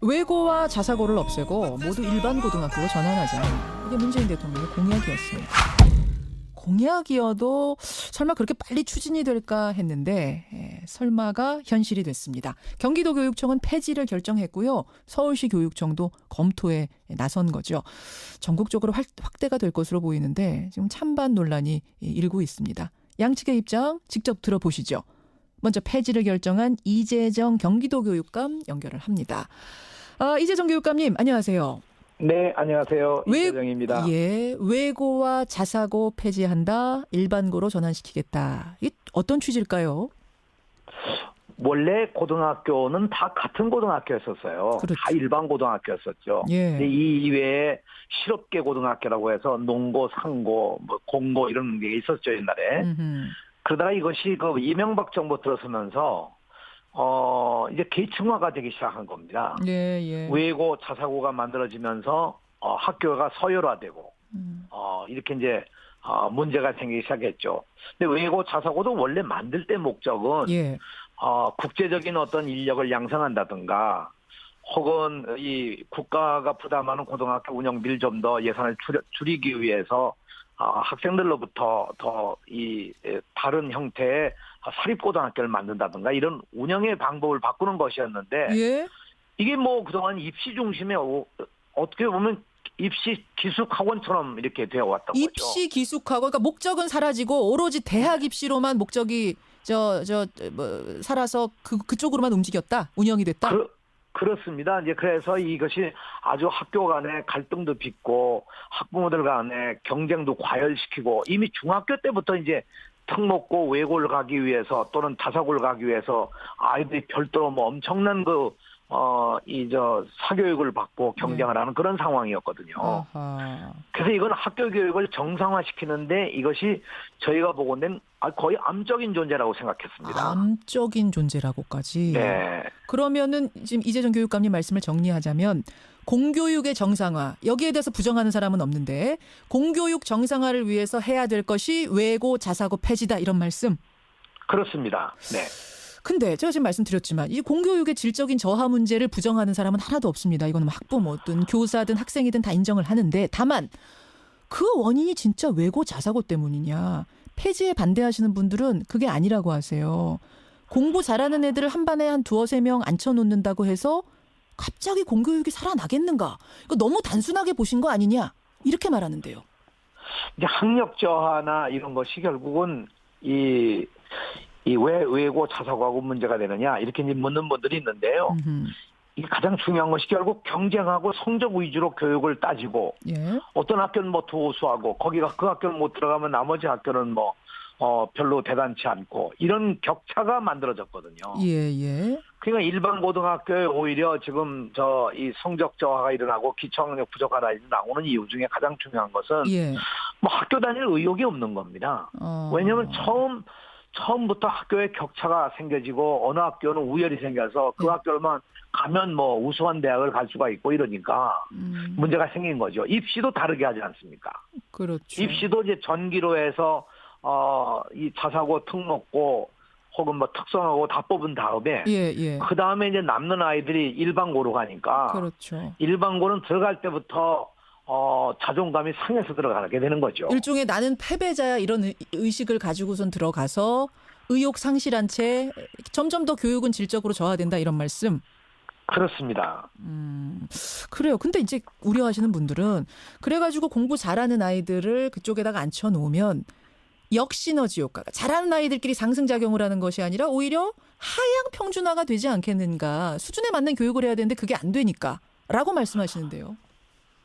외고와 자사고를 없애고 모두 일반 고등학교로 전환하자. 이게 문재인 대통령의 공약이었습니다. 공약이어도 설마 그렇게 빨리 추진이 될까 했는데 설마가 현실이 됐습니다. 경기도교육청은 폐지를 결정했고요. 서울시 교육청도 검토에 나선 거죠. 전국적으로 확대가 될 것으로 보이는데 지금 찬반 논란이 일고 있습니다. 양측의 입장 직접 들어보시죠. 먼저 폐지를 결정한 이재정 경기도교육감 연결을 합니다. 이재정 교육감님 안녕하세요. 네, 안녕하세요. 이재정입니다. 외고와 자사고 폐지한다. 일반고로 전환시키겠다. 이게 어떤 취지일까요? 원래 고등학교는 다 같은 고등학교였었어요. 그렇죠. 다 일반 고등학교였었죠. 예. 근데 이 이외에 실업계 고등학교라고 해서 농고, 상고, 공고 이런 게 있었죠, 옛날에. 그러다가 이것이 그 이명박 정부 들어서면서 이제 계층화가 되기 시작한 겁니다. 예. 외고, 자사고가 만들어지면서 학교가 서열화되고 이렇게 이제 문제가 생기기 시작했죠. 근데 외고, 자사고도 원래 만들 때 목적은 국제적인 어떤 인력을 양성한다든가 혹은 이 국가가 부담하는 고등학교 운영비를 좀 더 예산을 줄이기 위해서 학생들로부터 더 이 다른 형태의 사립고등학교를 만든다든가 이런 운영의 방법을 바꾸는 것이었는데 이게 뭐 그동안 입시 중심에 어떻게 보면 입시 기숙학원처럼 이렇게 되어 왔던 거죠. 입시 기숙학원, 그러니까 목적은 사라지고 오로지 대학 입시로만 목적이 살아서 그쪽으로만 움직였다, 운영이 됐다. 그렇습니다. 이제 그래서 이것이 아주 학교 간의 갈등도 빚고 학부모들 간의 경쟁도 과열시키고 이미 중학교 때부터 이제 특목고 외고를 가기 위해서 또는 자사고를 가기 위해서 아이들이 별도로 뭐 엄청난 사교육을 받고 경쟁을 하는 그런 상황이었거든요. 아하. 그래서 이건 학교 교육을 정상화시키는데 이것이 저희가 보고는 거의 암적인 존재라고 생각했습니다. 암적인 존재라고까지. 네. 그러면은 지금 이재정 교육감님 말씀을 정리하자면 공교육의 정상화, 여기에 대해서 부정하는 사람은 없는데 공교육 정상화를 위해서 해야 될 것이 외고 자사고 폐지다, 이런 말씀. 그렇습니다. 네. 근데 제가 지금 말씀드렸지만 이 공교육의 질적인 저하 문제를 부정하는 사람은 하나도 없습니다. 이거는 학부모든 교사든 학생이든 다 인정을 하는데, 다만 그 원인이 진짜 외고 자사고 때문이냐, 폐지에 반대하시는 분들은 그게 아니라고 하세요. 공부 잘하는 애들을 한 반에 한 두어 세 명 앉혀놓는다고 해서 갑자기 공교육이 살아나겠는가? 이거 너무 단순하게 보신 거 아니냐? 이렇게 말하는데요. 이제 학력 저하나 이런 것이 결국은 이 왜 외고 자사고하고 문제가 되느냐 이렇게 이제 묻는 분들이 있는데요. 이게 가장 중요한 것이 결국 경쟁하고 성적 위주로 교육을 따지고 어떤 학교는 뭐 두우수하고 거기가 그 학교는 못 들어가면 나머지 학교는 뭐 별로 대단치 않고 이런 격차가 만들어졌거든요. 그러니까 일반 고등학교에 오히려 지금 이 성적 저하가 일어나고 기초학력 부족한 아이들이 나오는 이유 중에 가장 중요한 것은 뭐 학교 다닐 의욕이 없는 겁니다. 왜냐하면 처음부터 학교에 격차가 생겨지고 어느 학교는 우열이 생겨서 그 학교만 가면 뭐 우수한 대학을 갈 수가 있고 이러니까 문제가 생긴 거죠. 입시도 다르게 하지 않습니까? 그렇죠. 입시도 이제 전기로 해서 이 자사고, 특목고 혹은 뭐 특성화고 다 뽑은 다음에 그 다음에 이제 남는 아이들이 일반고로 가니까 그렇죠. 일반고는 들어갈 때부터 자존감이 상해서 들어가게 되는 거죠. 일종의 나는 패배자야 이런 의식을 가지고선 들어가서 의욕 상실한 채 점점 더 교육은 질적으로 저하된다, 이런 말씀. 그렇습니다. 그래요. 근데 이제 우려하시는 분들은 그래가지고 공부 잘하는 아이들을 그쪽에다가 앉혀놓으면 역시너지 효과가, 잘하는 아이들끼리 상승작용을 하는 것이 아니라 오히려 하향 평준화가 되지 않겠는가. 수준에 맞는 교육을 해야 되는데 그게 안 되니까 라고 말씀하시는데요.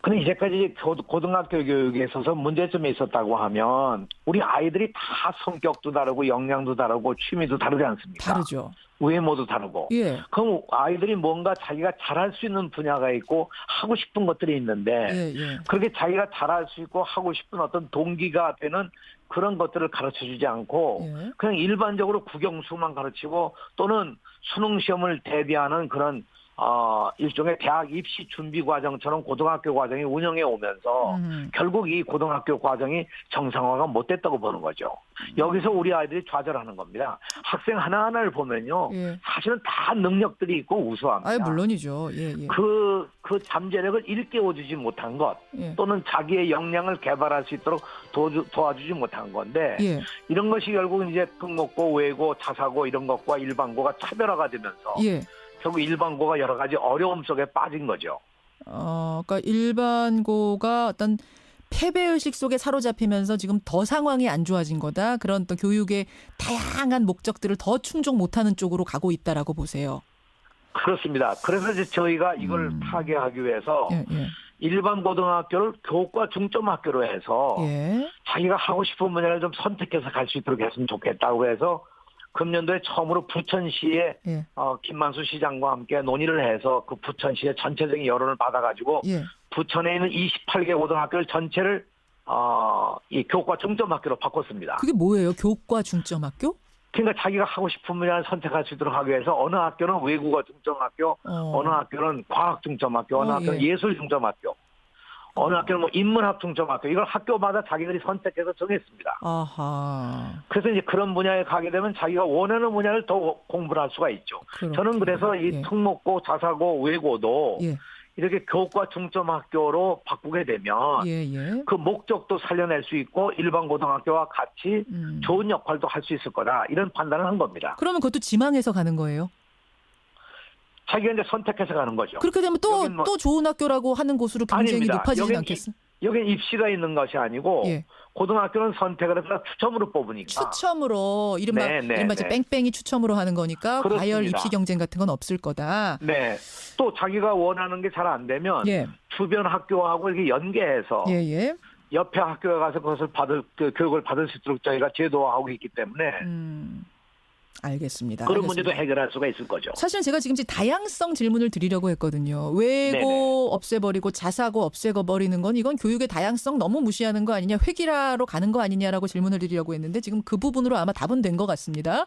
근데 이제까지 고등학교 교육에 있어서 문제점이 있었다고 하면 우리 아이들이 다 성격도 다르고 역량도 다르고 취미도 다르지 않습니까? 다르죠. 외모도 다르고. 그럼 아이들이 뭔가 자기가 잘할 수 있는 분야가 있고 하고 싶은 것들이 있는데 그렇게 자기가 잘할 수 있고 하고 싶은 어떤 동기가 되는 그런 것들을 가르쳐주지 않고 그냥 일반적으로 국영수만 가르치고 또는 수능 시험을 대비하는 그런 일종의 대학 입시 준비 과정처럼 고등학교 과정이 운영해 오면서 결국 이 고등학교 과정이 정상화가 못 됐다고 보는 거죠. 여기서 우리 아이들이 좌절하는 겁니다. 학생 하나하나를 보면요. 예. 사실은 다 능력들이 있고 우수합니다. 아, 물론이죠. 예, 예. 그 잠재력을 일깨워주지 못한 것 예. 또는 자기의 역량을 개발할 수 있도록 도와주지 못한 건데 예. 이런 것이 결국 이제 특목고, 외고, 자사고 이런 것과 일반고가 차별화가 되면서 예. 결국 일반고가 여러 가지 어려움 속에 빠진 거죠. 그러니까 일반고가 어떤 패배의식 속에 사로잡히면서 지금 더 상황이 안 좋아진 거다. 그런 또 교육의 다양한 목적들을 더 충족 못하는 쪽으로 가고 있다라고 보세요. 그렇습니다. 그래서 이제 저희가 이걸 타개하기 위해서 예, 예. 일반 고등학교를 교과 중점 학교로 해서 예. 자기가 하고 싶은 분야를 좀 선택해서 갈 수 있도록 했으면 좋겠다고 해서 금년도에 처음으로 부천시에 예. 김만수 시장과 함께 논의를 해서 그 부천시의 전체적인 여론을 받아가지고 예. 부천에 있는 28개 고등학교를 전체를 이 교과 중점 학교로 바꿨습니다. 그게 뭐예요? 교과 중점 학교? 그러니까 자기가 하고 싶은 분야를 선택할 수 있도록 하기 위해서 어느 학교는 외국어 중점학교, 어느 학교는 과학 중점학교, 어느 학교는 예술 중점학교, 어느 학교는 뭐 인문학 중점학교 이걸 학교마다 자기들이 선택해서 정했습니다. 아하. 그래서 이제 그런 분야에 가게 되면 자기가 원하는 분야를 더 공부를 할 수가 있죠. 그렇구나. 저는 그래서 이 특목고, 자사고, 외고도 예. 이렇게 교과 중점 학교로 바꾸게 되면 예, 예. 그 목적도 살려낼 수 있고 일반 고등학교와 같이 좋은 역할도 할 수 있을 거다 이런 판단을 한 겁니다. 그러면 그것도 지망해서 가는 거예요? 자기가 이제 선택해서 가는 거죠. 그렇게 되면 또 좋은 학교라고 하는 곳으로 경쟁이 아닙니다. 높아지지 않겠어? 여기는 입시가 있는 것이 아니고 예. 고등학교는 선택을 해서 추첨으로 뽑으니까. 추첨으로 이른바 이제 뺑뺑이 추첨으로 하는 거니까 그렇습니다. 과열 입시 경쟁 같은 건 없을 거다. 네. 또 자기가 원하는 게 잘 안 되면 예. 주변 학교하고 이렇게 연계해서 예. 옆에 학교에 가서 그것을 교육을 받을 수 있도록 저희가 제도화하고 있기 때문에 알겠습니다. 그런 문제도 해결할 수가 있을 거죠. 사실은 제가 지금 다양성 질문을 드리려고 했거든요. 외고 네네. 없애버리고 자사고 없애버리는 건 이건 교육의 다양성 너무 무시하는 거 아니냐, 획일화로 가는 거 아니냐라고 질문을 드리려고 했는데 지금 그 부분으로 아마 답은 된 것 같습니다.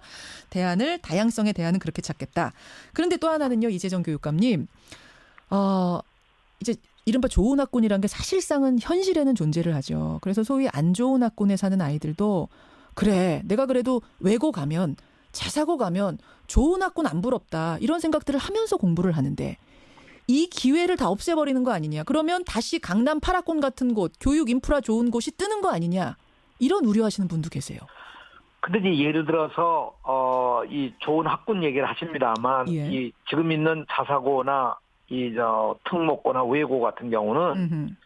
다양성의 대안은 그렇게 찾겠다. 그런데 또 하나는요, 이재정 교육감님, 이제 이른바 좋은 학군이란 게 사실상은 현실에는 존재를 하죠. 그래서 소위 안 좋은 학군에 사는 아이들도 그래, 내가 그래도 외고 가면 자사고 가면 좋은 학군 안 부럽다 이런 생각들을 하면서 공부를 하는데 이 기회를 다 없애버리는 거 아니냐. 그러면 다시 강남 8학군 같은 곳 교육 인프라 좋은 곳이 뜨는 거 아니냐. 이런 우려하시는 분도 계세요. 근데 이제 예를 들어서 이 좋은 학군 얘기를 하십니다만 예. 이 지금 있는 자사고나 특목고나 외고 같은 경우는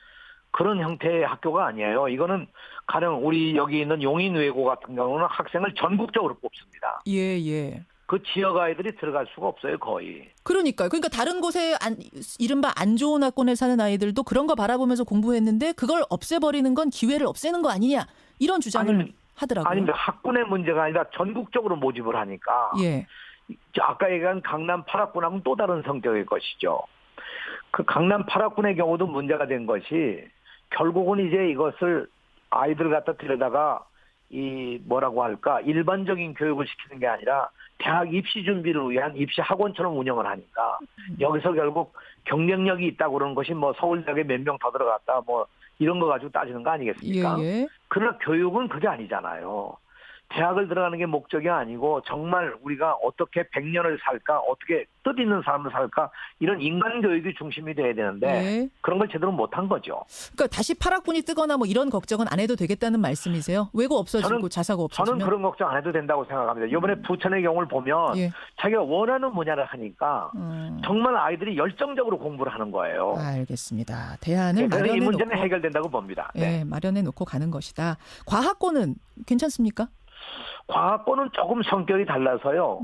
그런 형태의 학교가 아니에요. 이거는 가령 우리 여기 있는 용인외고 같은 경우는 학생을 전국적으로 뽑습니다. 예. 그 지역 아이들이 들어갈 수가 없어요, 거의. 그러니까요. 그러니까 다른 곳에 이른바 안 좋은 학군에 사는 아이들도 그런 거 바라보면서 공부했는데 그걸 없애버리는 건 기회를 없애는 거 아니냐. 이런 주장을 하더라고요. 아닙니다. 학군의 문제가 아니라 전국적으로 모집을 하니까. 예. 아까 얘기한 강남 8학군하고는 또 다른 성격의 것이죠. 그 강남 8학군의 경우도 문제가 된 것이 결국은 이제 이것을 아이들 갖다 들여다가 뭐라고 할까 일반적인 교육을 시키는 게 아니라 대학 입시 준비를 위한 입시 학원처럼 운영을 하니까 여기서 결국 경쟁력이 있다고 그러는 것이 뭐 서울대학에 몇 명 더 들어갔다 뭐 이런 거 가지고 따지는 거 아니겠습니까? 예. 그러나 교육은 그게 아니잖아요. 대학을 들어가는 게 목적이 아니고 정말 우리가 어떻게 100년을 살까 어떻게 뜻있는 삶을 살까 이런 인간 교육이 중심이 돼야 되는데 그런 걸 제대로 못한 거죠. 그러니까 다시 8학군이 뜨거나 뭐 이런 걱정은 안 해도 되겠다는 말씀이세요? 외고 없어지고 자사고 없어지면? 저는 그런 걱정 안 해도 된다고 생각합니다. 이번에 부천의 경우를 보면 자기가 원하는 분야를 하니까 정말 아이들이 열정적으로 공부를 하는 거예요. 알겠습니다. 대안을 그래서 마련해 이 문제는 놓고 해결된다고 봅니다. 네, 마련해 놓고 가는 것이다. 과학고는 괜찮습니까? 과학고는 조금 성격이 달라서요.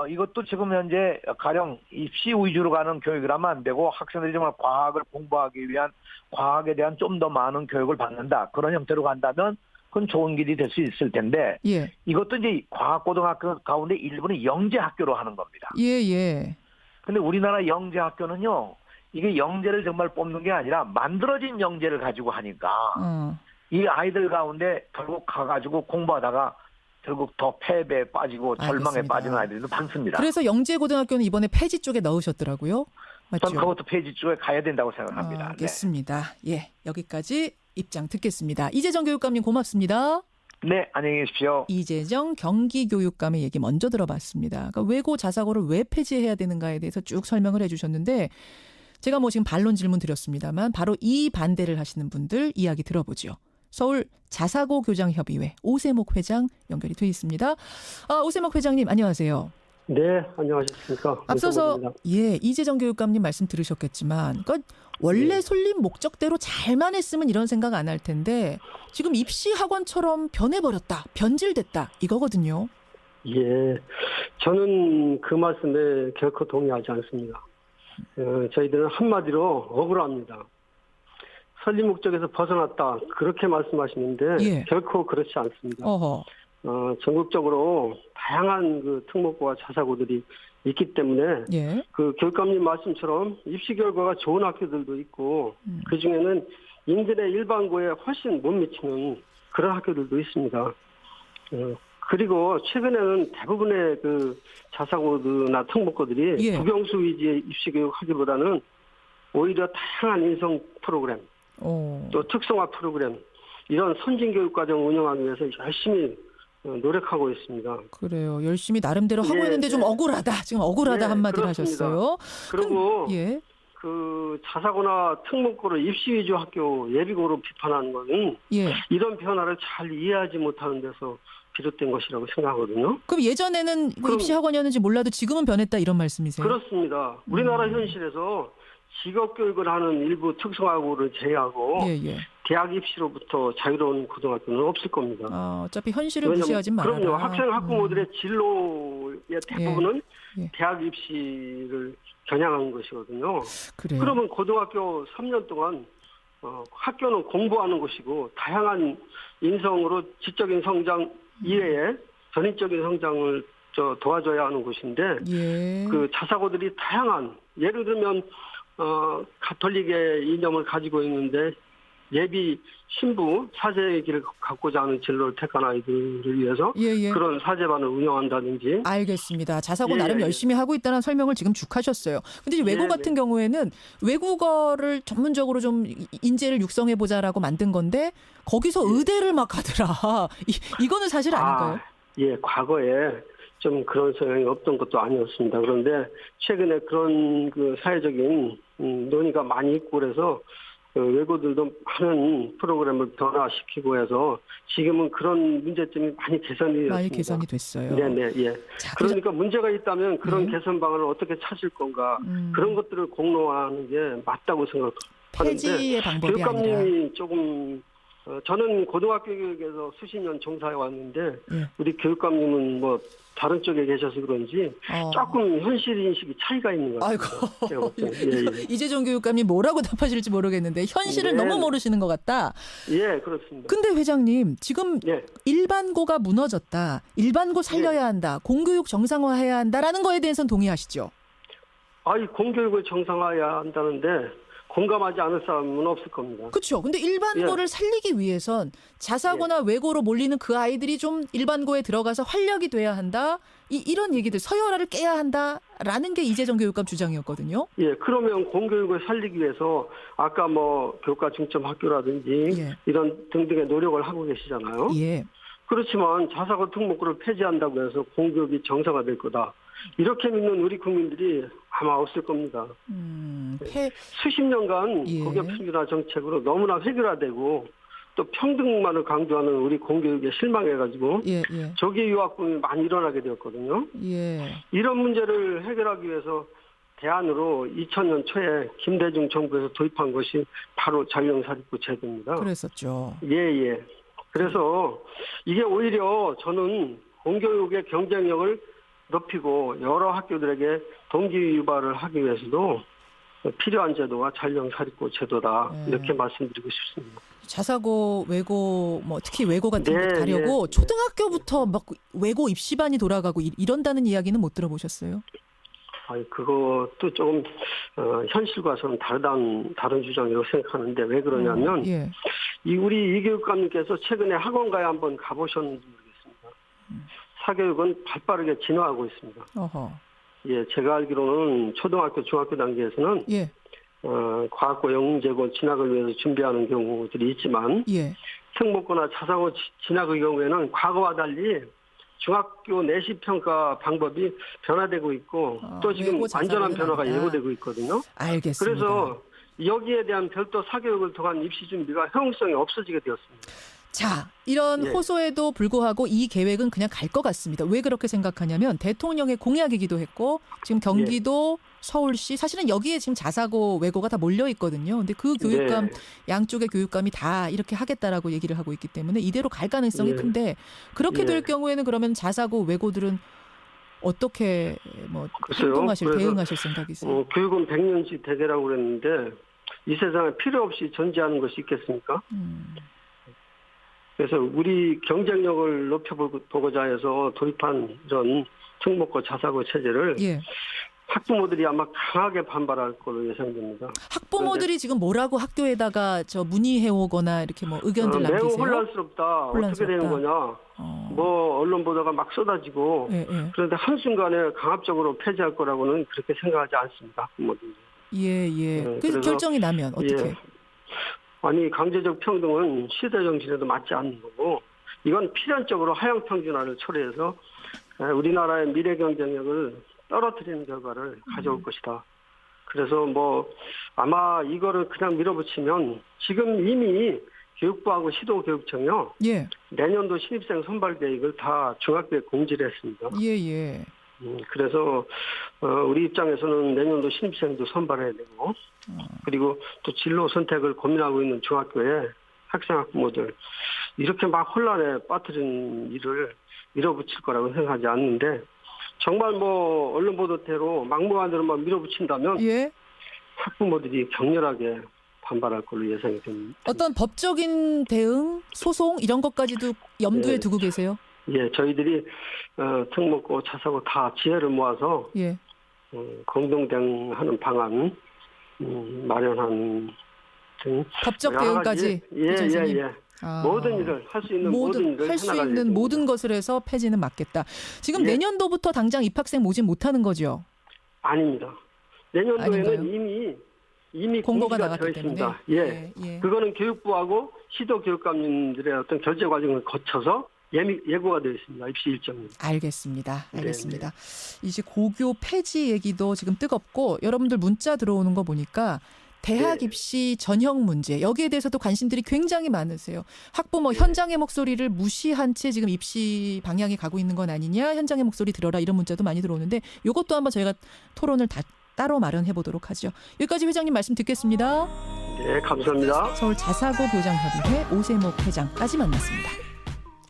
이것도 지금 현재 가령 입시 위주로 가는 교육이라면 안 되고 학생들이 정말 과학을 공부하기 위한 과학에 대한 좀 더 많은 교육을 받는다. 그런 형태로 간다면 그건 좋은 길이 될 수 있을 텐데 이것도 이제 과학고등학교 가운데 일부는 영재학교로 하는 겁니다. 예. 근데 우리나라 영재학교는요. 이게 영재를 정말 뽑는 게 아니라 만들어진 영재를 가지고 하니까 이 아이들 가운데 결국 가가지고 공부하다가 결국 더 패배에 빠지고 절망에 알겠습니다. 빠지는 아이들도 많습니다. 그래서 영재고등학교는 이번에 폐지 쪽에 넣으셨더라고요. 맞죠? 전 그것도 폐지 쪽에 가야 된다고 생각합니다. 알겠습니다. 예, 여기까지 입장 듣겠습니다. 이재정 교육감님 고맙습니다. 네, 안녕히 계십시오. 이재정 경기교육감의 얘기 먼저 들어봤습니다. 그러니까 외고 자사고를 왜 폐지해야 되는가에 대해서 쭉 설명을 해주셨는데 제가 뭐 지금 반론 질문 드렸습니다만 바로 이 반대를 하시는 분들 이야기 들어보죠. 서울 자사고 교장협의회 오세목 회장 연결이 돼 있습니다. 오세목 회장님 안녕하세요. 네, 안녕하십니까. 앞서서 오세목입니다. 이재정 교육감님 말씀 들으셨겠지만 그러니까 원래 솔린 목적대로 잘만 했으면 이런 생각 안 할 텐데 지금 입시 학원처럼 변해버렸다, 변질됐다 이거거든요. 예, 저는 그 말씀에 결코 동의하지 않습니다. 저희들은 한마디로 억울합니다. 설립 목적에서 벗어났다 그렇게 말씀하시는데 예. 결코 그렇지 않습니다. 어허. 전국적으로 다양한 그 특목고와 자사고들이 있기 때문에 예. 그 교육감님 말씀처럼 입시 결과가 좋은 학교들도 있고 그 중에는 인근의 일반고에 훨씬 못 미치는 그런 학교들도 있습니다. 그리고 최근에는 대부분의 그 자사고나 특목고들이 예. 국영수 위주의 입시 교육하기보다는 오히려 다양한 인성 프로그램, 또 특성화 프로그램 이런 선진 교육 과정을 운영하기 위해서 열심히 노력하고 있습니다. 그래요. 열심히 나름대로 하고 예, 있는데 좀 예. 억울하다. 지금 억울하다 예, 한마디를 그렇습니다. 하셨어요. 그리고 예. 그 자사고나 특목고를 입시 위주 학교 예비고로 비판하는 것은 예. 이런 변화를 잘 이해하지 못하는 데서 비롯된 것이라고 생각하거든요. 그럼 예전에는 뭐 입시 학원이었는지 몰라도 지금은 변했다 이런 말씀이세요? 그렇습니다. 우리나라 현실에서 직업 교육을 하는 일부 특성화고를 제외하고 예, 예. 대학 입시로부터 자유로운 고등학교는 없을 겁니다. 어차피 현실을 왜냐면 무시하지 말아라. 그럼요. 학생 학부모들의 진로의 대부분은 예. 대학 입시를 겨냥한 것이거든요. 그래요. 그러면 고등학교 3년 동안 학교는 공부하는 곳이고 다양한 인성으로 지적인 성장 이외에 전인적인 성장을 도와줘야 하는 곳인데 예. 그 자사고들이 다양한 예를 들면 가톨릭의 이념을 가지고 있는데 예비 신부 사제의 길을 갖고자 하는 진로를 택한 아이들을 위해서 예, 예. 그런 사제반을 운영한다든지 알겠습니다. 자사고 예, 나름 예. 열심히 하고 있다는 설명을 지금 쭉 하셨어요. 근데 이제 외고 네, 같은 네. 경우에는 외국어를 전문적으로 좀 인재를 육성해 보자라고 만든 건데 거기서 의대를 막 하더라. 이거는 사실 아닌가요? 예, 과거에 좀 그런 성향이 없던 것도 아니었습니다. 그런데 최근에 그런 그 사회적인 논의가 많이 있고 그래서 그 외고들도 많은 프로그램을 변화시키고 해서 지금은 그런 문제점이 많이 개선이 됐습니다. 많이 개선이 됐어요. 네네, 예. 자, 그러니까 문제가 있다면 그런 네. 개선 방안을 어떻게 찾을 건가 그런 것들을 공론화하는 게 맞다고 생각하는데 폐지의 방법이 아니라. 교육감님이 조금 저는 고등학교 교육에서 수십 년 종사해 왔는데 예. 우리 교육감님은 뭐 다른 쪽에 계셔서 그런지 조금 현실 인식이 차이가 있는 것 같아요. 아이고. 제가 볼 때는. 예, 예. 이재정 교육감님 뭐라고 답하실지 모르겠는데 현실을 네. 너무 모르시는 것 같다. 예, 그렇습니다. 근데 회장님 지금 예. 일반고가 무너졌다. 일반고 살려야 한다. 공교육 정상화해야 한다라는 거에 대해서는 동의하시죠? 공교육을 정상화해야 한다는데 공감하지 않을 사람은 없을 겁니다. 그렇죠. 근데 일반고를 살리기 위해선 자사고나 외고로 몰리는 그 아이들이 좀 일반고에 들어가서 활력이 돼야 한다. 이런 얘기들 서열화를 깨야 한다라는 게 이재정 교육감 주장이었거든요. 예, 그러면 공교육을 살리기 위해서 아까 뭐 교과 중점 학교라든지 예. 이런 등등의 노력을 하고 계시잖아요. 예. 그렇지만 자사고 특목고를 폐지한다고 해서 공교육이 정상화될 거다. 이렇게 믿는 우리 국민들이 아마 없을 겁니다. 수십 년간 예. 고교 평준화 정책으로 너무나 획일화되고 또 평등만을 강조하는 우리 공교육에 실망해가지고 예, 예. 조기 유학붐이 많이 일어나게 되었거든요. 예. 이런 문제를 해결하기 위해서 대안으로 2000년 초에 김대중 정부에서 도입한 것이 바로 자유형사립부 제도입니다. 그랬었죠. 예. 그래서 이게 오히려 저는 공교육의 경쟁력을 높이고 여러 학교들에게 동기 유발을 하기 위해서도 필요한 제도가 자유형사립부 제도다. 이렇게 말씀드리고 싶습니다. 자사고, 외고, 뭐 특히 외고 같은 거 가려고 초등학교부터 막 외고 입시반이 돌아가고 이런다는 이야기는 못 들어보셨어요? 그것도 조금 현실과 저는 다른 주장이라고 생각하는데 왜 그러냐면 예. 우리 이 교육감님께서 최근에 학원가에 한번 가보셨는지 모르겠습니다. 사교육은 발빠르게 진화하고 있습니다. 어허. 예, 제가 알기로는 초등학교, 중학교 단계에서는 예. 과학고, 영재고 진학을 위해서 준비하는 경우들이 있지만 예. 특목고나 자사고 진학의 경우에는 과거와 달리 중학교 내시 평가 방법이 변화되고 있고 또 지금 외고 자사고는 완전한 변화가 아니다. 예고되고 있거든요. 알겠습니다. 그래서 여기에 대한 별도 사교육을 통한 입시 준비가 효용성이 없어지게 되었습니다. 자, 이런 예. 호소에도 불구하고 이 계획은 그냥 갈 것 같습니다. 왜 그렇게 생각하냐면 대통령의 공약이기도 했고 지금 경기도 서울시 사실은 여기에 지금 자사고 외고가 다 몰려 있거든요. 근데 그 교육감 양쪽의 교육감이 다 이렇게 하겠다라고 얘기를 하고 있기 때문에 이대로 갈 가능성이 예. 큰데 그렇게 예. 될 경우에는 그러면 자사고 외고들은 어떻게 뭐 글쎄요. 행동하실 그래서, 대응하실 생각이세요? 교육은 100년씩 대계라고 그랬는데 이 세상에 필요 없이 존재하는 것이 있겠습니까? 그래서 우리 경쟁력을 높여보고자 해서 도입한 이런 특목고 자사고 체제를 예. 학부모들이 아마 강하게 반발할 걸로 예상됩니다. 학부모들이 지금 뭐라고 학교에다가 저 문의해 오거나 이렇게 뭐 의견들 매우 남기세요? 혼란스럽다. 어떻게 되는 거냐. 뭐 언론 보도가 막 쏟아지고 예, 예. 그런데 한순간에 강압적으로 폐지할 거라고는 그렇게 생각하지 않습니다. 학부모들이. 예, 예. 그래서 그래서, 결정이 나면 어떻게? 예. 아니 강제적 평등은 시대 정신에도 맞지 않는 거고 이건 필연적으로 하향 평준화를 초래해서 우리나라의 미래 경쟁력을 떨어뜨리는 결과를 가져올 것이다. 그래서 뭐 아마 이거를 그냥 밀어붙이면 지금 이미 교육부하고 시도교육청이요. 예. 내년도 신입생 선발 계획을 다 중학교에 공지를 했습니다. 예, 예. 그래서 우리 입장에서는 내년도 신입생도 선발해야 되고 그리고 또 진로 선택을 고민하고 있는 중학교에 학생 학부모들 이렇게 막 혼란에 빠뜨리는 일을 밀어붙일 거라고 생각하지 않는데 정말 뭐 언론 보도대로 막무가내로만 밀어붙인다면 예. 학부모들이 격렬하게 반발할 걸로 예상이 됩니다. 어떤 법적인 대응, 소송 이런 것까지도 염두에 예. 두고 계세요? 예, 저희들이 특목고, 자사고 다 지혜를 모아서 예. 공동 대응하는 방안 마련한 등 법적 여러 가지, 대응까지. 예. 모든 일을 할 수 있는 모든 일을 할 수 해나갈 있는 예정입니다. 모든 것을 해서 폐지는 막겠다. 지금 예. 내년도부터 당장 입학생 모집 못하는 거죠? 아닙니다. 내년도에는 아닌가요? 이미 공고가 공지가 나갔기 되어 있습니다. 예. 예. 그거는 교육부하고 시도 교육감님들의 어떤 결제 과정을 거쳐서 예고가 되어 있습니다. 입시 일정이. 알겠습니다. 이제 고교 폐지 얘기도 지금 뜨겁고 여러분들 문자 들어오는 거 보니까 대학 네. 입시 전형 문제 여기에 대해서도 관심들이 굉장히 많으세요. 학부모 현장의 목소리를 무시한 채 지금 입시 방향이 가고 있는 건 아니냐. 현장의 목소리 들어라 이런 문자도 많이 들어오는데 이것도 한번 저희가 토론을 따로 마련해 보도록 하죠. 여기까지 회장님 말씀 듣겠습니다. 네, 감사합니다. 서울 자사고 교장협의회 오세목 회장까지 만났습니다.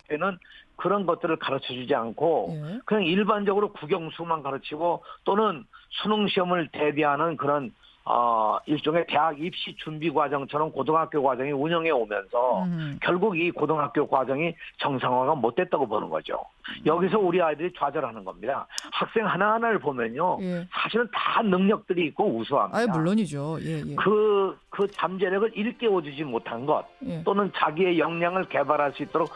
는 그런 것들을 가르쳐주지 않고 예. 그냥 일반적으로 국영수만 가르치고 또는 수능 시험을 대비하는 그런 일종의 대학 입시 준비 과정처럼 고등학교 과정이 운영해 오면서 결국 이 고등학교 과정이 정상화가 못 됐다고 보는 거죠. 여기서 우리 아이들이 좌절하는 겁니다. 학생 하나하나를 보면요. 예. 사실은 다 능력들이 있고 우수합니다. 아, 물론이죠. 예. 그 잠재력을 일깨워주지 못한 것 예. 또는 자기의 역량을 개발할 수 있도록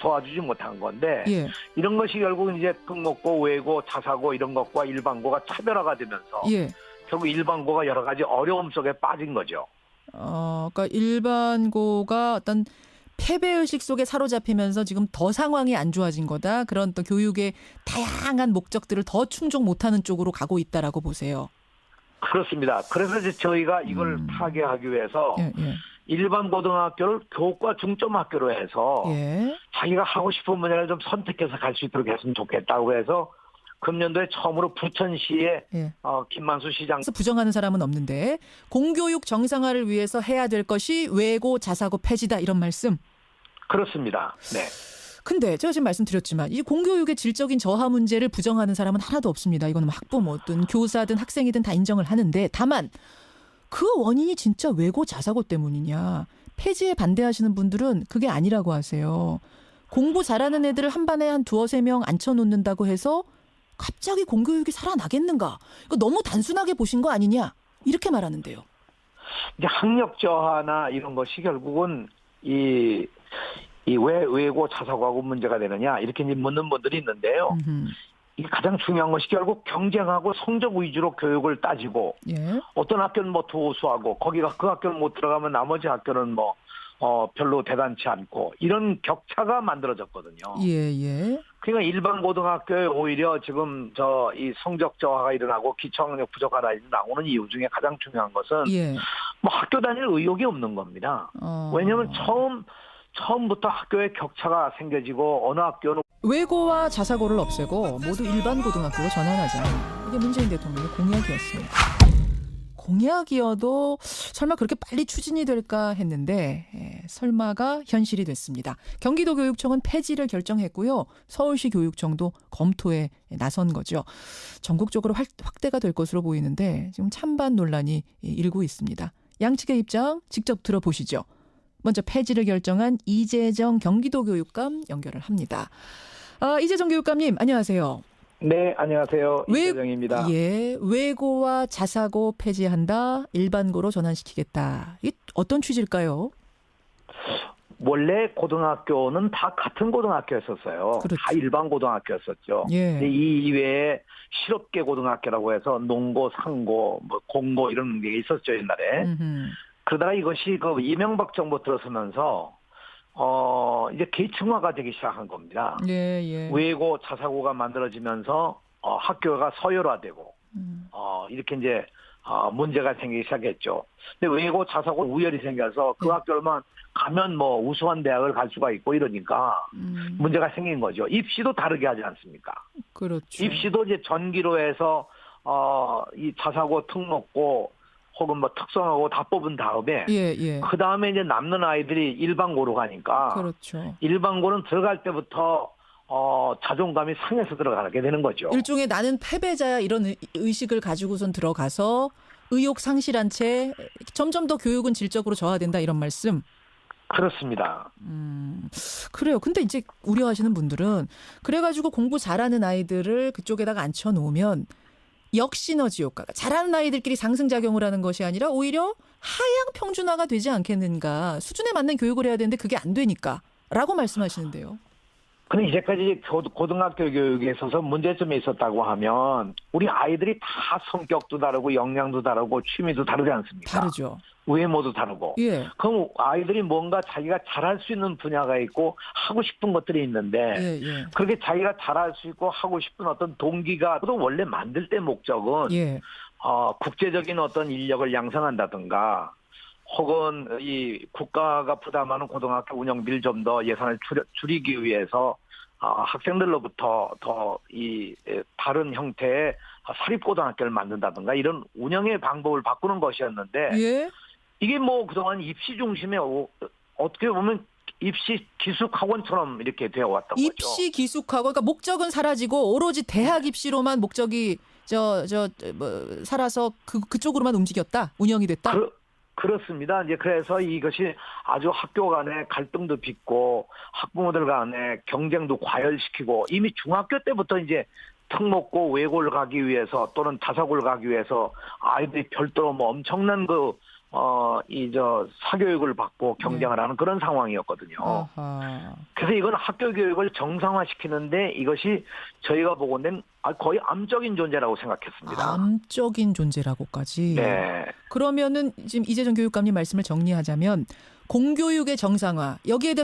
도와주지 못한 건데 예. 이런 것이 결국은 이제 특목고, 외고, 자사고 이런 것과 일반고가 차별화가 되면서 예. 결국 일반고가 여러 가지 어려움 속에 빠진 거죠. 그러니까 일반고가 어떤 패배의식 속에 사로잡히면서 지금 더 상황이 안 좋아진 거다. 그런 또 교육의 다양한 목적들을 더 충족 못하는 쪽으로 가고 있다라고 보세요. 그렇습니다. 그래서 이제 저희가 이걸 타개하기 위해서 예. 일반 고등학교를 교과 중점 학교로 해서 예. 자기가 하고 싶은 분야를 좀 선택해서 갈 수 있도록 했으면 좋겠다고 해서 금년도에 처음으로 부천시에 예. 김만수 시장 그래서 부정하는 사람은 없는데 공교육 정상화를 위해서 해야 될 것이 외고 자사고 폐지다 이런 말씀. 그렇습니다. 네. 근데 제가 지금 말씀드렸지만 이 공교육의 질적인 저하 문제를 부정하는 사람은 하나도 없습니다. 이거는 학부모든 교사든 학생이든 다 인정을 하는데 다만 그 원인이 진짜 외고 자사고 때문이냐. 폐지에 반대하시는 분들은 그게 아니라고 하세요. 공부 잘하는 애들을 한 반에 한 2-3명 앉혀놓는다고 해서 갑자기 공교육이 살아나겠는가? 이거 너무 단순하게 보신 거 아니냐? 이렇게 말하는데요. 이제 학력 저하나 이런 것이 결국은 이 이 왜 외고 자사고하고 문제가 되느냐 이렇게 이제 묻는 분들이 있는데요. 이 가장 중요한 것이 결국 경쟁하고 성적 위주로 교육을 따지고 예. 어떤 학교는 뭐 도수하고 거기가 그 학교는 못 들어가면 나머지 학교는 뭐 별로 대단치 않고 이런 격차가 만들어졌거든요. 예. 그러니까 일반 고등학교에 오히려 지금 이 성적 저하가 일어나고 기초학력 부족한 아이들이 나오는 이유 중에 가장 중요한 것은 예. 뭐 학교 다닐 의욕이 없는 겁니다. 왜냐하면 처음부터 학교에 격차가 생겨지고 어느 학교는 외고와 자사고를 없애고 모두 일반 고등학교로 전환하자. 이게 문재인 대통령의 공약이었습니다. 공약이어도 설마 그렇게 빨리 추진이 될까 했는데 설마가 현실이 됐습니다. 경기도교육청은 폐지를 결정했고요. 서울시 교육청도 검토에 나선 거죠. 전국적으로 확대가 될 것으로 보이는데 지금 찬반 논란이 일고 있습니다. 양측의 입장 직접 들어보시죠. 먼저 폐지를 결정한 이재정 경기도교육감 연결을 합니다. 이재정 교육감님 안녕하세요. 네, 안녕하세요. 이재정입니다. 예, 외고와 자사고 폐지한다, 일반고로 전환시키겠다. 이게 어떤 취지일까요? 원래 고등학교는 다 같은 고등학교였었어요. 그렇죠. 다 일반 고등학교였었죠. 예. 근데 이 이외에 실업계 고등학교라고 해서 농고, 상고, 뭐 공고 이런 게 있었죠 옛날에. 그러다가 이것이 그 이명박 정부 들어서면서 이제 계층화가 되기 시작한 겁니다. 예. 외고 자사고가 만들어지면서 학교가 서열화되고 이렇게 이제 문제가 생기기 시작했죠. 근데 외고 자사고 우열이 생겨서 그 학교만 가면 뭐 우수한 대학을 갈 수가 있고 이러니까 문제가 생긴 거죠. 입시도 다르게 하지 않습니까? 그렇죠. 입시도 이제 전기로 해서 이 자사고 특목고 혹은 뭐 특성하고 다 뽑은 다음에 예. 그 다음에 이제 남는 아이들이 일반고로 가니까 그렇죠. 일반고는 들어갈 때부터 자존감이 상해서 들어가게 되는 거죠. 일종의 나는 패배자야 이런 의식을 가지고선 들어가서 의욕 상실한 채 점점 더 교육은 질적으로 저하된다 이런 말씀. 그렇습니다. 그래요. 근데 이제 우려하시는 분들은 그래가지고 공부 잘하는 아이들을 그쪽에다가 앉혀놓으면 역시너지 효과가 잘하는 아이들끼리 상승작용을 하는 것이 아니라 오히려 하향 평준화가 되지 않겠는가. 수준에 맞는 교육을 해야 되는데 그게 안 되니까 라고 말씀하시는데요. 근데 이제까지 고등학교 교육에 있어서 문제점이 있었다고 하면 우리 아이들이 다 성격도 다르고 역량도 다르고 취미도 다르지 않습니까? 다르죠. 외모도 다르고. 예. 그럼 아이들이 뭔가 자기가 잘할 수 있는 분야가 있고 하고 싶은 것들이 있는데 예. 그렇게 자기가 잘할 수 있고 하고 싶은 어떤 동기가 또 원래 만들 때 목적은 예. 국제적인 어떤 인력을 양성한다든가 혹은 이 국가가 부담하는 고등학교 운영비를 좀 더 예산을 줄이기 위해서 학생들로부터 더 이 다른 형태의 사립고등학교를 만든다든가 이런 운영의 방법을 바꾸는 것이었는데 예. 이게 뭐 그동안 입시 중심에 어떻게 보면 입시 기숙학원처럼 이렇게 되어 왔던 거죠. 입시 기숙학원, 그러니까 목적은 사라지고 오로지 대학 입시로만 목적이 살아서 그쪽으로만 움직였다, 운영이 됐다. 그렇습니다. 이제 그래서 이것이 아주 학교 간의 갈등도 빚고 학부모들 간의 경쟁도 과열시키고 이미 중학교 때부터 이제 특목고 외고를 가기 위해서 또는 자사고를 가기 위해서 아이들이 별도로 뭐 엄청난 사교육을 받고 경쟁을 하는 그런 상황이었거든요. 아하. 그래서 이건 학교 교육을 정상화시키는데 이것이 저희가 보고는 거의 암적인 존재라고 생각했습니다. 암적인 존재라고까지. 네. 그러면은 지금 이재정 교육감님 말씀을 정리하자면 공교육의 정상화 여기에 대한